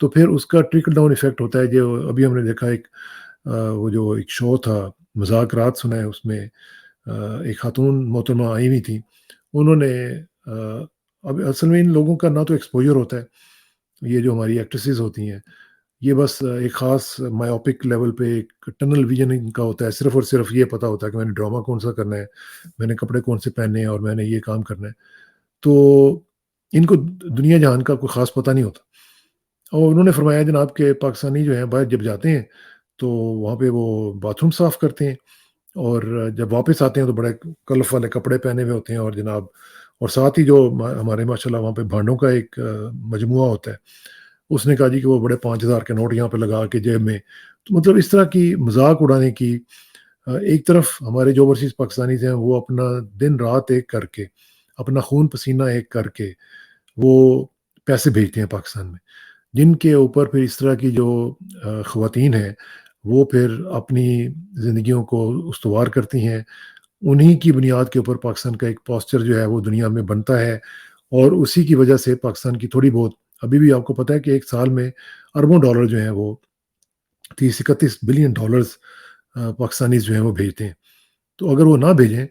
تو پھر اس کا ٹرکل ڈاؤن ایفیکٹ ہوتا ہے جو ابھی ہم نے دیکھا ایک وہ جو ایک شو تھا مذاق رات سنا ہے اس میں ایک خاتون محترمہ آئی ہوئی تھیں انہوں نے اب اصل میں ان لوگوں کا نہ تو ایکسپوجر ہوتا ہے یہ جو ہماری ایکٹریسز ہوتی ہیں یہ بس ایک خاص مایوپک لیول پہ ایک ٹنل ویژن ان کا ہوتا ہے صرف اور صرف یہ پتہ ہوتا ہے کہ میں نے ڈرامہ کون سا کرنا ہے میں نے کپڑے کون سے پہننے ہیں اور میں نے یہ کام کرنا ہے تو ان کو دنیا جہان کا کوئی خاص پتہ نہیں ہوتا اور انہوں نے فرمایا جناب کہ پاکستانی جو ہیں باہر جب جاتے ہیں تو وہاں پہ وہ باتھ روم صاف کرتے ہیں اور جب واپس آتے ہیں تو بڑے کلف والے کپڑے پہنے ہوئے ہوتے ہیں اور جناب اور ساتھ ہی جو ہمارے ماشاءاللہ وہاں پہ بھانڈوں کا ایک مجموعہ ہوتا ہے اس نے کہا جی کہ وہ بڑے 5,000 کے نوٹ یہاں پہ لگا کے جیب میں تو مطلب اس طرح کی مذاق اڑانے کی ایک طرف ہمارے جو اوورسیز پاکستانیز ہیں وہ اپنا دن رات ایک کر کے اپنا خون پسینہ ایک کر کے وہ پیسے بھیجتے ہیں پاکستان میں جن کے اوپر پھر اس طرح کی جو خواتین ہیں وہ پھر اپنی زندگیوں کو استوار کرتی ہیں انہی کی بنیاد کے اوپر پاکستان کا ایک پوسچر جو ہے وہ دنیا میں بنتا ہے اور اسی کی وجہ سے پاکستان کی تھوڑی بہت ابھی بھی آپ کو پتہ ہے کہ ایک سال میں اربوں ڈالر جو ہیں وہ 30-31 بلین ڈالرز پاکستانیز جو ہیں وہ بھیجتے ہیں تو اگر وہ نہ بھیجیں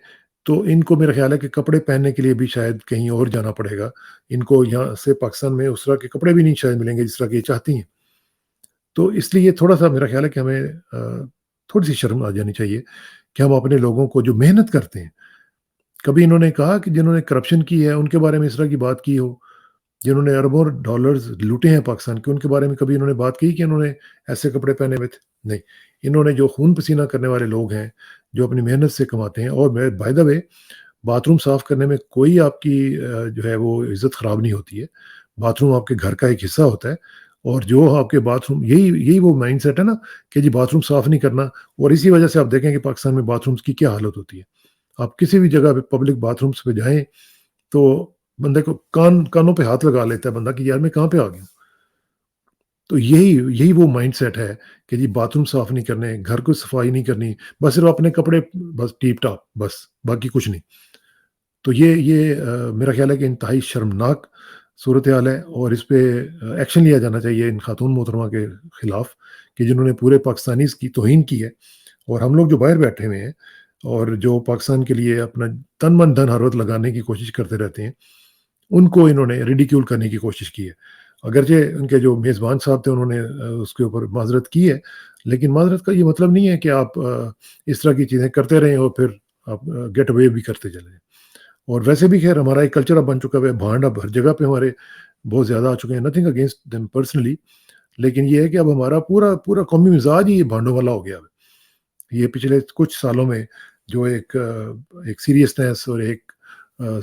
تو ان کو میرا خیال ہے کہ کپڑے پہننے کے لیے بھی شاید کہیں اور جانا پڑے گا ان کو یہاں سے پاکستان میں اس طرح کے کپڑے بھی نہیں شاید ملیں گے جس طرح کے یہ چاہتی ہیں تو اس لیے تھوڑا سا میرا خیال ہے کہ ہمیں تھوڑی سی شرم آ جانی چاہیے کہ ہم اپنے لوگوں کو جو محنت کرتے ہیں کبھی انہوں نے کہا کہ جنہوں نے کرپشن کی ہے ان کے بارے میں اس طرح کی بات کی ہو جنہوں نے اربوں ڈالرز لوٹے ہیں پاکستان کے ان کے بارے میں کبھی انہوں نے بات کی کہ انہوں نے ایسے کپڑے پہنے ہوئے تھے نہیں انہوں نے جو خون پسینہ کرنے والے لوگ ہیں جو اپنی محنت سے کماتے ہیں اور by the way bath room صاف کرنے میں کوئی آپ کی جو ہے وہ عزت خراب نہیں ہوتی ہے باتھ روم آپ کے گھر کا ایک حصہ ہوتا ہے اور جو آپ کے باتھ روم یہی وہ مائنڈ سیٹ ہے نا کہ جی باتھ روم صاف نہیں کرنا اور اسی وجہ سے آپ دیکھیں کہ پاکستان میں باتھ رومس کی کیا حالت ہوتی ہے آپ کسی بھی جگہ پہ پبلک باتھ رومس پہ جائیں تو بندے کو کانوں پہ ہاتھ لگا لیتا ہے بندہ کہ یار میں کہاں پہ آ گیا ہوں تو یہی وہ مائنڈ سیٹ ہے کہ جی باتھ روم صاف نہیں کرنے گھر کو صفائی نہیں کرنی بس صرف اپنے کپڑے بس ٹیپ ٹاپ بس باقی کچھ نہیں تو یہ میرا خیال ہے کہ انتہائی شرمناک صورتحال ہے اور اس پہ ایکشن لیا جانا چاہیے ان خاتون محترمہ کے خلاف کہ جنہوں نے پورے پاکستانیز کی توہین کی ہے اور ہم لوگ جو باہر بیٹھے ہوئے ہیں اور جو پاکستان کے لیے اپنا تن من دھن ہر وقت لگانے کی کوشش کرتے رہتے ہیں ان کو انہوں نے ریڈیکیول کرنے کی کوشش کی ہے اگرچہ ان کے جو میزبان صاحب تھے انہوں نے اس کے اوپر معذرت کی ہے لیکن معذرت کا یہ مطلب نہیں ہے کہ آپ اس طرح کی چیزیں کرتے رہیں اور پھر آپ گیٹ اوے بھی کرتے چلے جائیں اور ویسے بھی خیر ہمارا ایک کلچر اب بن چکا ہے بھانڈ اب ہر جگہ پہ ہمارے بہت زیادہ آ چکے ہیں نتھنگ اگینسٹ دیم پرسنلی لیکن یہ ہے کہ اب ہمارا پورا پورا قومی مزاج ہی یہ بھانڈوں والا ہو گیا ہے یہ پچھلے کچھ سالوں میں جو ایک سیریسنیس اور ایک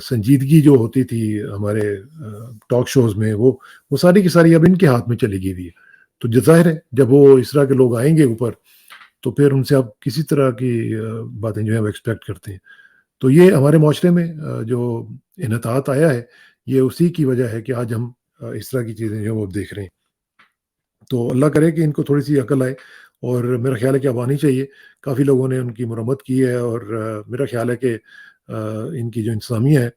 سنجیدگی جو ہوتی تھی ہمارے ٹاک شوز میں وہ ساری کی ساری اب ان کے ہاتھ میں چلی گئی ہوئی ہے تو ظاہر ہے جب وہ اس طرح کے لوگ آئیں گے اوپر تو پھر ان سے آپ کسی طرح کی باتیں جو ہے وہ ایکسپیکٹ کرتے ہیں تو یہ ہمارے معاشرے میں جو انحطاط آیا ہے یہ اسی کی وجہ ہے کہ آج ہم اس طرح کی چیزیں جو وہ دیکھ رہے ہیں تو اللہ کرے کہ ان کو تھوڑی سی عقل آئے اور میرا خیال ہے کہ اب آنی چاہیے کافی لوگوں نے ان کی مرمت کی ہے اور میرا خیال ہے کہ ان کی جو انتظامیہ ہے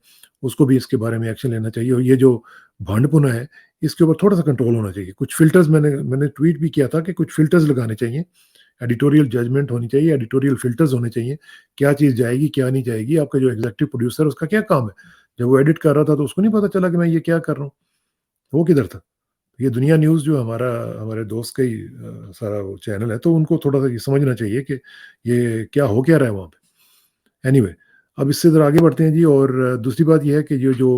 اس کو بھی اس کے بارے میں ایکشن لینا چاہیے اور یہ جو بھانڈ پنا ہے اس کے اوپر تھوڑا سا کنٹرول ہونا چاہیے کچھ فلٹرز میں نے ٹویٹ بھی کیا تھا کہ کچھ فلٹرز لگانے چاہیے ایڈیٹوریل ججمنٹ ہونی چاہیے ایڈیٹوریل فلٹرز ہونے چاہیے کیا چیز جائے گی کیا نہیں جائے گی آپ کا جو ایگزیکٹو پروڈیوسر اس کا کیا کام ہے جب وہ ایڈٹ کر رہا تھا تو اس کو نہیں پتا چلا کہ میں یہ کیا کر رہا ہوں وہ کدھر تھا یہ دنیا نیوز جو ہمارے دوست کا ہی سارا وہ چینل ہے تو ان کو تھوڑا سا یہ سمجھنا چاہیے کہ یہ کیا ہو کیا رہا ہے وہاں پہ اینی وے اب اس سے ذرا آگے بڑھتے ہیں جی اور دوسری بات یہ ہے کہ یہ جو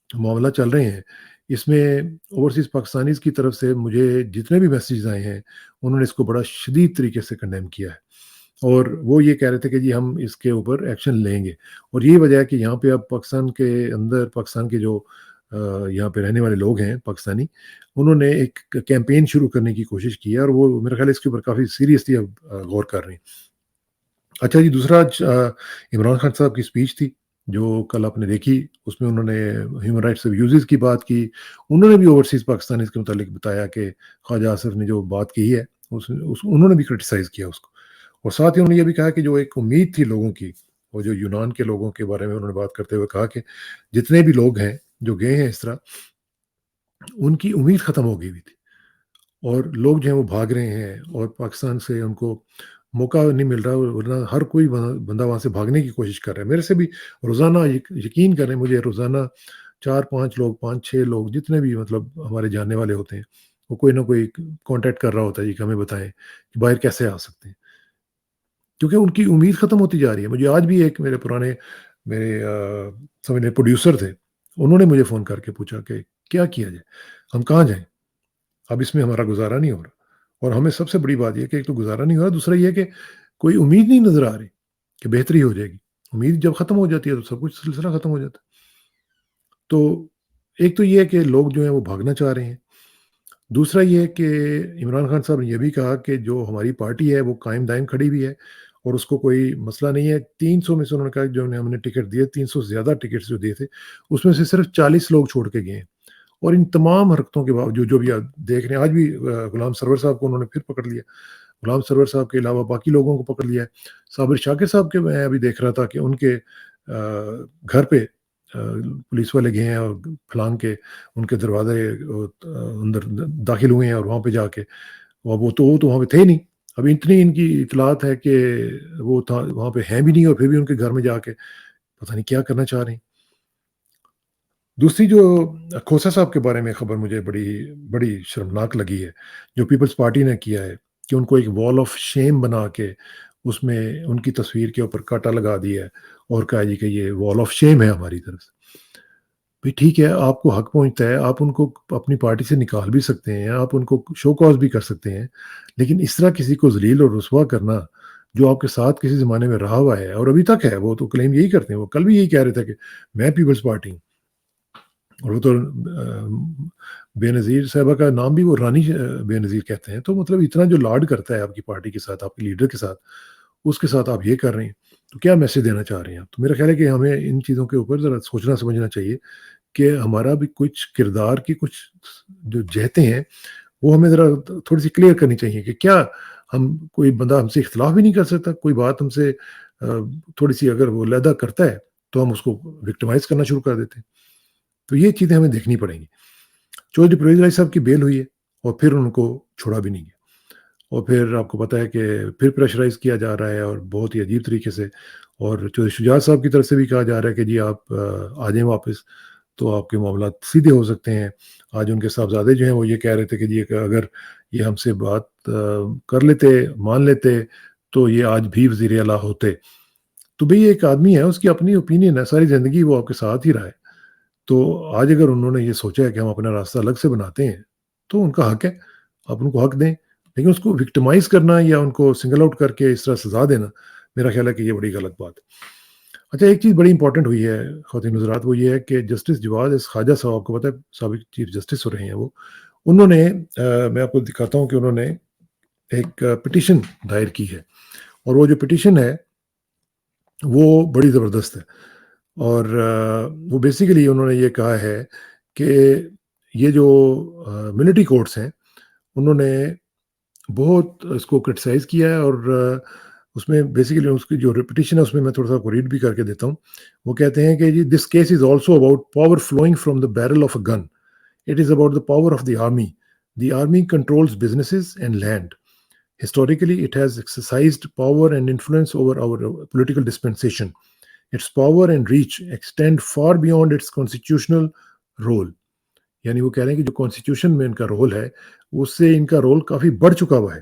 معاملہ چل رہے ہیں اس میں اوورسیز پاکستانیز کی طرف سے مجھے جتنے بھی میسیجز آئے ہیں انہوں نے اس کو بڑا شدید طریقے سے کنڈیم کیا ہے اور وہ یہ کہہ رہے تھے کہ جی ہم اس کے اوپر ایکشن لیں گے اور یہی وجہ ہے کہ یہاں پہ اب پاکستان کے اندر پاکستان کے جو یہاں پہ رہنے والے لوگ ہیں پاکستانی انہوں نے ایک کیمپین شروع کرنے کی کوشش کی ہے اور وہ میرے خیال ہے اس کے اوپر کافی سیریسلی اب غور کر رہے ہیں اچھا جی دوسرا عمران خان صاحب کی اسپیچ تھی جو کل آپ نے دیکھی اس میں انہوں نے ہیومن رائٹس ابیوزز کی بات کی انہوں نے بھی اوورسیز پاکستانیز کے متعلق بتایا کہ خواجہ آصف نے جو بات کی ہے انہوں نے بھی کرٹیسائز کیا اس کو اور ساتھ ہی انہوں نے یہ بھی کہا کہ جو ایک امید تھی لوگوں کی وہ جو یونان کے لوگوں کے بارے میں انہوں نے بات کرتے ہوئے کہا کہ جتنے بھی لوگ ہیں جو گئے ہیں اس طرح ان کی امید ختم ہو گئی ہوئی تھی، اور لوگ جو ہیں وہ بھاگ رہے ہیں، اور پاکستان سے ان کو موقع نہیں مل رہا، ورنہ ہر کوئی بندہ وہاں سے بھاگنے کی کوشش کر رہا ہے۔ میرے سے بھی روزانہ یقین کریں، مجھے روزانہ 4-5 لوگ، 5-6 لوگ جتنے بھی مطلب ہمارے جاننے والے ہوتے ہیں، وہ کوئی نہ کوئی کانٹیکٹ کر رہا ہوتا ہے جی کہ ہمیں بتائیں کہ باہر کیسے آ سکتے ہیں، کیونکہ ان کی امید ختم ہوتی جا رہی ہے۔ مجھے آج بھی ایک میرے پرانے میرے سمجھ لیں پروڈیوسر تھے، انہوں نے مجھے فون کر کے پوچھا کہ کیا کیا جائے، ہم کہاں جائیں، اب اس میں ہمارا گزارا نہیں ہو رہا۔ اور ہمیں سب سے بڑی بات یہ ہے کہ ایک تو گزارا نہیں ہو رہا، دوسرا یہ ہے کہ کوئی امید نہیں نظر آ رہی کہ بہتری ہو جائے گی۔ امید جب ختم ہو جاتی ہے تو سب کچھ سلسلہ ختم ہو جاتا ہے۔ تو ایک تو یہ ہے کہ لوگ جو ہیں وہ بھاگنا چاہ رہے ہیں، دوسرا یہ ہے کہ عمران خان صاحب نے یہ بھی کہا کہ جو ہماری پارٹی ہے وہ قائم دائم کھڑی ہوئی ہے، اور اس کو کوئی مسئلہ نہیں ہے۔ 300 میں سے انہوں نے کہا کہ جو ہم نے ٹکٹ دیے، 300 سے زیادہ ٹکٹس جو دیے تھے، اس میں سے صرف 40 لوگ چھوڑ کے گئے ہیں۔ اور ان تمام حرکتوں کے باوجود جو بھی آپ دیکھ رہے ہیں، آج بھی غلام سرور صاحب کو انہوں نے پھر پکڑ لیا، غلام سرور صاحب کے علاوہ باقی لوگوں کو پکڑ لیا ہے۔ صابر شاکر صاحب کے میں ابھی دیکھ رہا تھا کہ ان کے گھر پہ پولیس والے گئے ہیں اور پھلانگ کے ان کے دروازے اندر داخل ہوئے ہیں، اور وہاں پہ جا کے وہ تو وہاں پہ تھے نہیں۔ ابھی اتنی ان کی اطلاعات ہے کہ وہ وہاں پہ ہیں بھی نہیں، اور پھر بھی ان کے گھر میں جا کے پتہ نہیں کیا کرنا چاہ رہے ہیں۔ دوسری جو کھوسا صاحب کے بارے میں خبر مجھے بڑی بڑی شرمناک لگی ہے، جو پیپلز پارٹی نے کیا ہے کہ ان کو ایک وال آف شیم بنا کے اس میں ان کی تصویر کے اوپر کاٹا لگا دیا ہے، اور کہا جی کہ یہ وال آف شیم ہے ہماری طرف سے۔ بھئی ٹھیک ہے، آپ کو حق پہنچتا ہے، آپ ان کو اپنی پارٹی سے نکال بھی سکتے ہیں، آپ ان کو شو کاز بھی کر سکتے ہیں، لیکن اس طرح کسی کو ذلیل اور رسوا کرنا، جو آپ کے ساتھ کسی زمانے میں رہا ہوا ہے اور ابھی تک ہے، وہ تو کلیم یہی کرتے ہیں، وہ کل بھی یہی کہہ رہے تھے کہ میں پیپلز پارٹی ہوں، اور وہ تو بے نظیر صاحبہ کا نام بھی وہ رانی بے نظیر کہتے ہیں۔ تو مطلب اتنا جو لاڈ کرتا ہے آپ کی پارٹی کے ساتھ، آپ کے لیڈر کے ساتھ، اس کے ساتھ آپ یہ کر رہے ہیں، تو کیا میسج دینا چاہ رہے ہیں آپ؟ تو میرا خیال ہے کہ ہمیں ان چیزوں کے اوپر ذرا سوچنا سمجھنا چاہیے کہ ہمارا بھی کچھ کردار کی کچھ جو جہتیں ہیں، وہ ہمیں ذرا تھوڑی سی کلیئر کرنی چاہیے کہ کیا ہم کوئی بندہ ہم سے اختلاف بھی نہیں کر سکتا، کوئی بات ہم سے تھوڑی سی اگر وہ علیحدہ کرتا ہے تو ہم اس کو وکٹمائز کرنا شروع کر دیتے ہیں۔ تو یہ چیزیں ہمیں دیکھنی پڑیں گی۔ چودھری پرویز راج صاحب کی بیل ہوئی ہے، اور پھر ان کو چھوڑا بھی نہیں گیا، اور پھر آپ کو پتہ ہے کہ پھر پریشرائز کیا جا رہا ہے، اور بہت ہی عجیب طریقے سے، اور چودھری شجاعت صاحب کی طرف سے بھی کہا جا رہا ہے کہ جی آپ آ جائیں واپس، تو آپ کے معاملات سیدھے ہو سکتے ہیں۔ آج ان کے صاحبزادے جو ہیں وہ یہ کہہ رہے تھے کہ جی کہ اگر یہ ہم سے بات کر لیتے، مان لیتے، تو یہ آج بھی وزیر اعلیٰ ہوتے۔ تو بھئی ایک آدمی ہے، اس کی اپنی اوپینین ہے، ساری زندگی وہ آپ کے ساتھ ہی رہا ہے۔ تو آج اگر انہوں نے یہ سوچا ہے کہ ہم اپنا راستہ الگ سے بناتے ہیں، تو ان کا حق ہے، آپ ان کو حق دیں، لیکن اس کو وکٹمائز کرنا یا ان کو سنگل آؤٹ کر کے اس طرح سزا دینا، میرا خیال ہے کہ یہ بڑی غلط بات ہے۔ اچھا، ایک چیز بڑی امپورٹنٹ ہوئی ہے خواتین حضرات، وہ یہ ہے کہ جسٹس جواد ایس خواجہ صاحب، آپ کو پتہ ہے سابق چیف جسٹس ہو رہے ہیں وہ، انہوں نے میں آپ کو دکھاتا ہوں کہ انہوں نے ایک پٹیشن دائر کی ہے، اور وہ جو پٹیشن ہے وہ بڑی زبردست ہے، اور وہ بیسیکلی انہوں نے یہ کہا ہے کہ یہ جو ملٹری کورٹس ہیں، انہوں نے بہت اس کو کرٹیسائز کیا ہے، اور اس میں بیسیکلی اس کی جو ریپٹیشن ہے اس میں تھوڑا سا کو ریڈ بھی کر کے دیتا ہوں۔ وہ کہتے ہیں کہ جی this case is also about power flowing from the barrel of a gun, it is about the power of the army controls businesses and land, historically it has exercised power and influence over our political dispensation. Its power and reach extend far beyond its constitutional role. یعنی وہ کہہ رہے ہیں کہ جو constitution میں ان کا role ہے، اس سے ان کا رول کافی بڑھ چکا ہوا ہے۔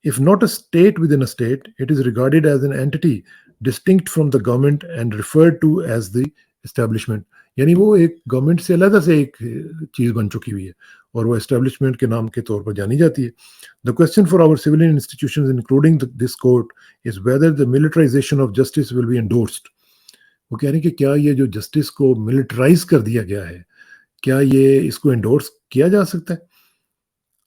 If not a state within a state, it is regarded as an entity distinct from the government and referred to as the establishment. یعنی وہ ایک گورنمنٹ سے علیحدہ سے ایک چیز بن چکی ہوئی ہے، اور وہ اسٹیبلشمنٹ کے نام کے طور پر جانی جاتی ہے۔ The question for our civilian institutions, including this court, is whether the militarization of justice will be endorsed. وہ کہہ رہے ہیں کہ کیا یہ جو جسٹس کو ملٹرائز کر دیا گیا ہے، کیا یہ اس کو انڈورس کیا جا سکتا ہے؟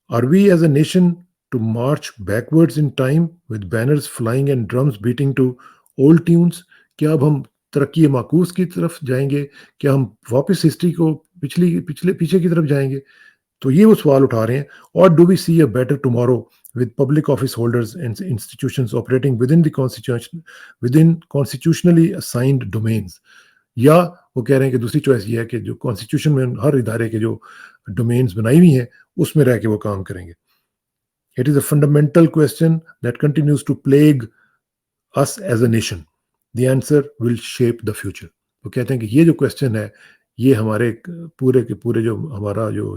Are we as a nation to march backwards in time with banners flying and drums beating to old tunes? کیا اب ہم ترقی معکوس کی طرف جائیں گے؟ کیا ہم واپس ہسٹری کو پیچھے کی طرف جائیں گے؟ تو یہ وہ سوال اٹھا رہے ہیں۔ اور do we see a better tomorrow with public office holders and institutions operating within constitutionally assigned domains, یا وہ کہہ رہے ہیں کہ دوسری چوائس یہ ہے کہ جو کانسٹیٹیوشن میں ہر ادارے کے جو ڈومینز بنائی ہوئی ہیں اس میں رہ کے وہ کام کریں گے. It is a fundamental question that continues to plague us as a nation. The answer will shape the future. وہ کہتے ہیں کہ یہ جو کویسچن ہے یہ ہمارے پورے کے پورے جو ہمارا جو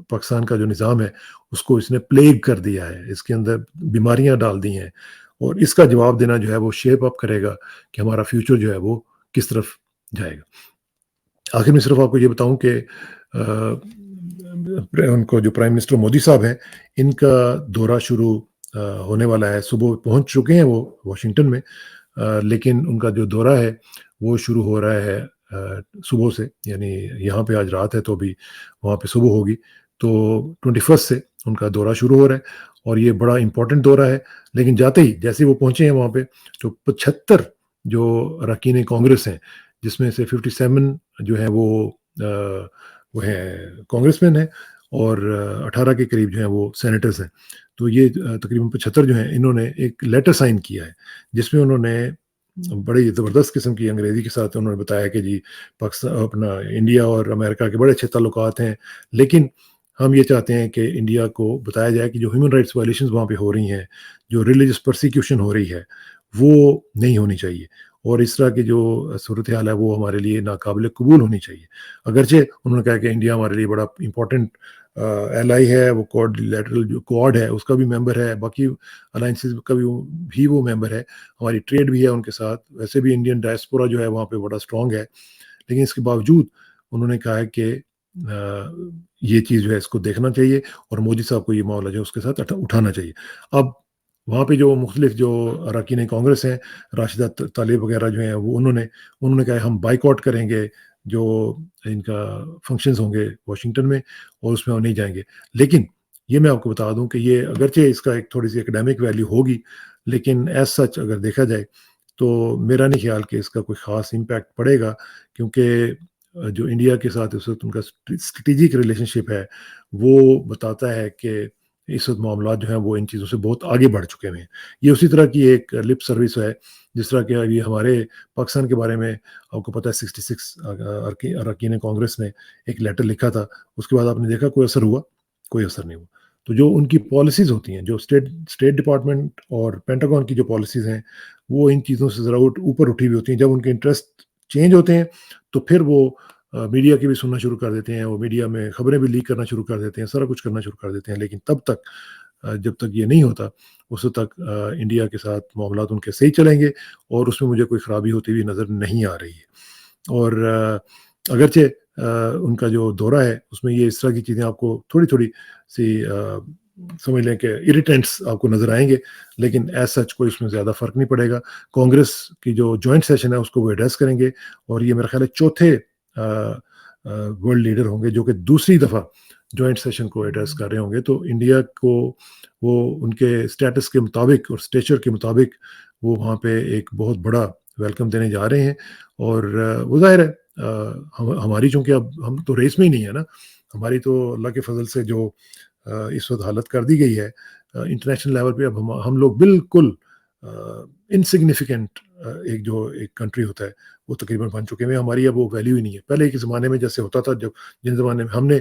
پاکستان کا جو نظام ہے اس کو اس نے پلیگ کر دیا ہے, اس کے اندر بیماریاں ڈال دی ہیں, اور اس کا جواب دینا جو ہے وہ شیپ اپ کرے گا کہ ہمارا فیوچر جو ہے وہ کس طرف جائے گا. آخر میں صرف آپ کو یہ بتاؤں کہ ان کو جو پرائم منسٹر مودی صاحب ہیں ان کا دورہ شروع ہونے والا ہے. صبح پہنچ چکے ہیں وہ واشنگٹن میں, لیکن ان کا جو دورہ ہے وہ شروع ہو رہا ہے صبح سے, یعنی یہاں پہ آج رات ہے تو ابھی وہاں پہ صبح ہوگی, تو 21 سے ان کا دورہ شروع ہو رہا ہے, اور یہ بڑا امپورٹنٹ دورہ ہے. لیکن جاتے ہی جیسے وہ پہنچے ہیں وہاں پہ تو 75 جو اراکین کانگریس ہیں, جس میں سے 57 جو ہیں وہ ہیں کانگریس مین ہیں, اور 18 کے قریب جو ہیں وہ سینیٹرز ہیں. تو یہ تقریباً 75 جو ہیں انہوں نے ایک لیٹر سائن کیا ہے جس میں انہوں نے بڑی زبردست قسم کی انگریزی کے ساتھ انہوں نے بتایا کہ جی پاکستان اپنا انڈیا اور امریکہ کے بڑے اچھے تعلقات ہیں, لیکن ہم یہ چاہتے ہیں کہ انڈیا کو بتایا جائے کہ جو ہیومن رائٹس وائلیشنز وہاں پہ ہو رہی ہیں, جو ریلیجس پرسیکیوشن ہو رہی ہے وہ نہیں ہونی چاہیے, اور اس طرح کی جو صورتحال ہے وہ ہمارے لیے ناقابل قبول ہونی چاہیے. اگرچہ انہوں نے کہا کہ انڈیا ہمارے لیے بڑا امپورٹنٹ ایلائی ہے, وہ کوڈ لیٹرل جو کوڈ ہے اس کا بھی ممبر ہے, باقی الائنسز کا بھی وہ ممبر ہے, ہماری ٹریڈ بھی ہے ان کے ساتھ, ویسے بھی انڈین ڈائسپورا جو ہے وہاں پہ بڑا اسٹرانگ ہے. لیکن اس کے باوجود انہوں نے کہا ہے کہ یہ چیز جو ہے اس کو دیکھنا چاہیے اور مودی صاحب کو یہ معاملہ جو ہے اس کے ساتھ اٹھانا چاہیے. اب وہاں پہ جو مختلف جو اراکین کانگریس ہیں, راشدہ طالب وغیرہ جو ہیں وہ انہوں نے کہا ہم بائیکاٹ کریں گے جو ان کا فنکشنز ہوں گے واشنگٹن میں, اور اس میں ہم نہیں جائیں گے. لیکن یہ میں آپ کو بتا دوں کہ یہ اگرچہ اس کا ایک تھوڑی سی اکیڈیمک ویلیو ہوگی, لیکن ایز سچ اگر دیکھا جائے تو میرا نہیں خیال کہ اس کا کوئی خاص امپیکٹ پڑے گا, کیونکہ جو انڈیا کے ساتھ اس وقت ان کا اسٹریٹجک ریلیشن شپ ہے وہ بتاتا ہے کہ اس وقت معاملات جو ہیں وہ ان چیزوں سے بہت آگے بڑھ چکے ہیں. یہ اسی طرح کی ایک لپ سروس ہے جس طرح کہ ابھی ہمارے پاکستان کے بارے میں آپ کو پتہ ہے 66 اراکین کانگریس نے ایک لیٹر لکھا تھا, اس کے بعد آپ نے دیکھا کوئی اثر ہوا؟ کوئی اثر نہیں ہوا. تو جو ان کی پالیسیز ہوتی ہیں, جو اسٹیٹ ڈپارٹمنٹ اور پینٹاگون کی جو پالیسیز ہیں وہ ان چیزوں سے ذرا اوپر اٹھی ہوئی ہوتی ہیں. جب ان کے انٹرسٹ چینج ہوتے ہیں تو پھر وہ میڈیا کی بھی سننا شروع کر دیتے ہیں, وہ میڈیا میں خبریں بھی لیک کرنا شروع کر دیتے ہیں, سارا کچھ کرنا شروع کر دیتے ہیں. لیکن تب تک جب تک یہ نہیں ہوتا اس وقت تک انڈیا کے ساتھ معاملات ان کے صحیح چلیں گے, اور اس میں مجھے کوئی خرابی ہوتی ہوئی نظر نہیں آ رہی ہے. اور اگرچہ ان کا جو دورہ ہے اس میں یہ اس طرح کی چیزیں آپ کو تھوڑی تھوڑی سی سمجھ لیں کہ اریٹینٹس آپ کو نظر آئیں گے, لیکن ایز سچ کوئی اس میں زیادہ فرق نہیں پڑے گا. کانگریس کی جو جوائنٹ سیشن ہے اس کو وہ ایڈریس کریں گے, اور یہ میرا خیال ہے چوتھے ورلڈ لیڈر ہوں گے جو کہ دوسری دفعہ جوائنٹ سیشن کو ایڈریس کر رہے ہوں گے. تو انڈیا کو وہ ان کے اسٹیٹس کے مطابق اور اسٹیچر کے مطابق وہ وہاں پہ ایک بہت بڑا ویلکم دینے جا رہے ہیں. اور وہ ظاہر ہے ہماری چونکہ اب ہم تو ریس میں ہی نہیں ہے نا, ہماری تو اللہ کے فضل سے جو اس وقت حالت کر دی گئی ہے انٹرنیشنل لیول پہ, اب ہم لوگ بالکل انسگنیفیکنٹ ایک کنٹری ہوتا ہے وہ تقریباً بن چکے ہیں. ہماری اب وہ ویلیو ہی نہیں ہے. پہلے کے زمانے میں جیسے ہوتا تھا, جن زمانے میں ہم نے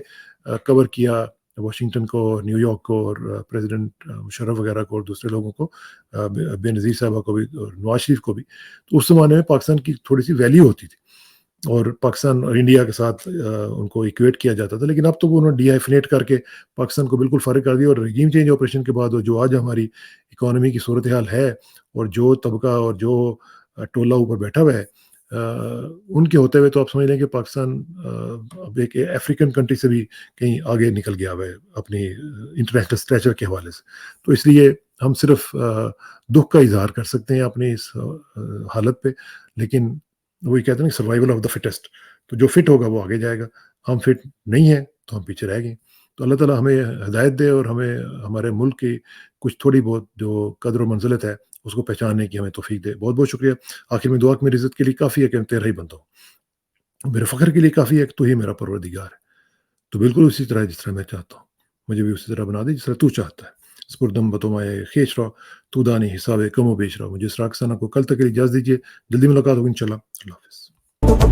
کور کیا واشنگٹن کو, نیو یارک کو, اور پریزیڈنٹ مشرف وغیرہ کو, اور دوسرے لوگوں کو, بے نظیر صاحبہ کو بھی, اور نواز شریف کو بھی, تو اس زمانے میں پاکستان کی تھوڑی سی ویلیو ہوتی تھی اور پاکستان اور انڈیا کے ساتھ ان کو ایکویٹ کیا جاتا تھا. لیکن اب تو وہ انہوں نے ڈی ہائفنیٹ کر کے پاکستان کو بالکل فارغ کر دیا, اور ریجیم چینج آپریشن کے بعد جو آج ہماری اکانومی کی صورتحال ہے, اور جو طبقہ اور جو ٹولہ اوپر بیٹھا ہوا ہے ان کے ہوتے ہوئے, تو آپ سمجھ لیں کہ پاکستان اب ایک افریقن کنٹری سے بھی کہیں آگے نکل گیا ہوا ہے اپنی انٹرنیشنل اسٹیچر کے حوالے سے. تو اس لیے ہم صرف دکھ کا اظہار کر سکتے ہیں اپنی اس حالت پہ, لیکن وہی کہتے ہیں سروائیول آف دا فٹسٹ. تو جو فٹ ہوگا وہ آگے جائے گا, ہم فٹ نہیں ہیں تو ہم پیچھے رہ گئے. تو اللہ تعالیٰ ہمیں ہدایت دے اور ہمیں ہمارے ملک کی کچھ تھوڑی بہت جو قدر و منزلت ہے اس کو پہچاننے کی ہمیں توفیق دے. بہت بہت شکریہ. آخر میں دعا کہ میری عزت کے لیے کافی ہے کہ میں تیرا ہی بنتا ہوں, میرے فخر کے لیے کافی ہے کہ تو ہی میرا پروردگار ہے. تو بالکل اسی طرح جس طرح میں چاہتا ہوں مجھے بھی اسی طرح بنا دے جس طرح تو چاہتا ہے. سپردم بتومائے خیش رہو, تو دانی حساب کم و بیش رہو. مجھے اس راکسانہ کو کل تک کے لیے اجازت دیجیے. جلدی ملاقات ہوگی انشاءاللہ. اللہ حافظ.